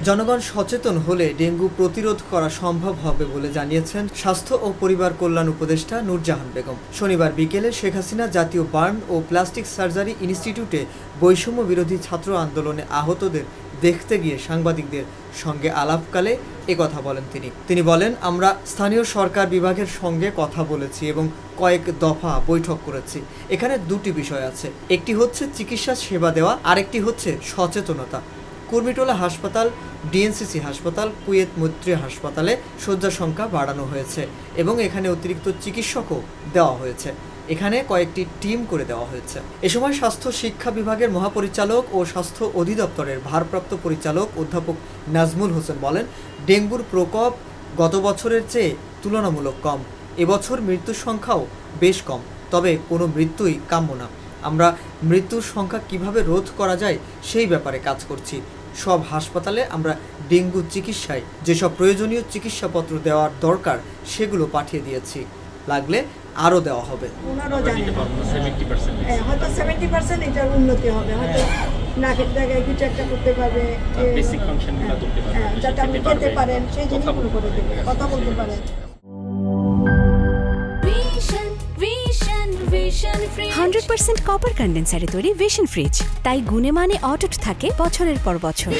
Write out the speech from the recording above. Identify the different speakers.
Speaker 1: জনগণ সচেতন হলে ডেঙ্গু প্রতিরোধ করা সম্ভব হবে বলে জানিয়েছেন স্বাস্থ্য ও পরিবার কল্যাণ উপদেষ্টা নূরজাহান বেগম। শনিবার বিকেলে শেখ হাসিনা জাতীয় বার্ন ও প্লাস্টিক সার্জারি ইনস্টিটিউটে বৈষম্য বিরোধী ছাত্র আন্দোলনে আহতদের দেখতে গিয়ে সাংবাদিকদের সঙ্গে আলাপকালে একথা বলেন তিনি বলেন, আমরা স্থানীয় সরকার বিভাগের সঙ্গে কথা বলেছি এবং কয়েক দফা বৈঠক করেছি। এখানে দুটি বিষয় আছে, একটি হচ্ছে চিকিৎসা সেবা দেওয়া, আরেকটি হচ্ছে সচেতনতা। কুর্মিটোলা হাসপাতাল, ডিএনসিসি হাসপাতাল, কুয়েত মৈত্রী হাসপাতালে শয্যা সংখ্যা বাড়ানো হয়েছে এবং এখানে অতিরিক্ত চিকিৎসকও দেওয়া হয়েছে। এখানে কয়েকটি টিম করে দেওয়া হয়েছে। এ সময় স্বাস্থ্য শিক্ষা বিভাগের মহাপরিচালক ও স্বাস্থ্য অধিদপ্তরের ভারপ্রাপ্ত পরিচালক অধ্যাপক নাজমুল হোসেন বলেন, ডেঙ্গুর প্রকোপ গত বছরের চেয়ে তুলনামূলক কম। এবছর মৃত্যুর সংখ্যাও বেশ কম, তবে কোনো মৃত্যুই কাম্য না। আমরা মৃত্যুর সংখ্যা কিভাবে রোধ করা যায় সেই ব্যাপারে কাজ করছি। সব হাসপাতালে আমরা ডেঙ্গু চিকিৎসায় যেসব প্রয়োজনীয় চিকিৎসাপত্র দেওয়ার দরকার সেগুলো পাঠিয়ে দিয়েছি, লাগলে আরও দেওয়া হবে।
Speaker 2: হয়তো 70% এটার উন্নতি হবে, হয়তো নাকের জায়গায় কিছু একটা করতে পারবে, যাতে আপনি খেতে পারেন সেই জিনিসগুলো করে দেবে, কথা বলতে পারেন।
Speaker 3: 100% কপার কন্ডেন্সারে তৈরি ভিশন ফ্রিজ, তাই গুণে মানে অটুট থাকে বছরের পর বছর।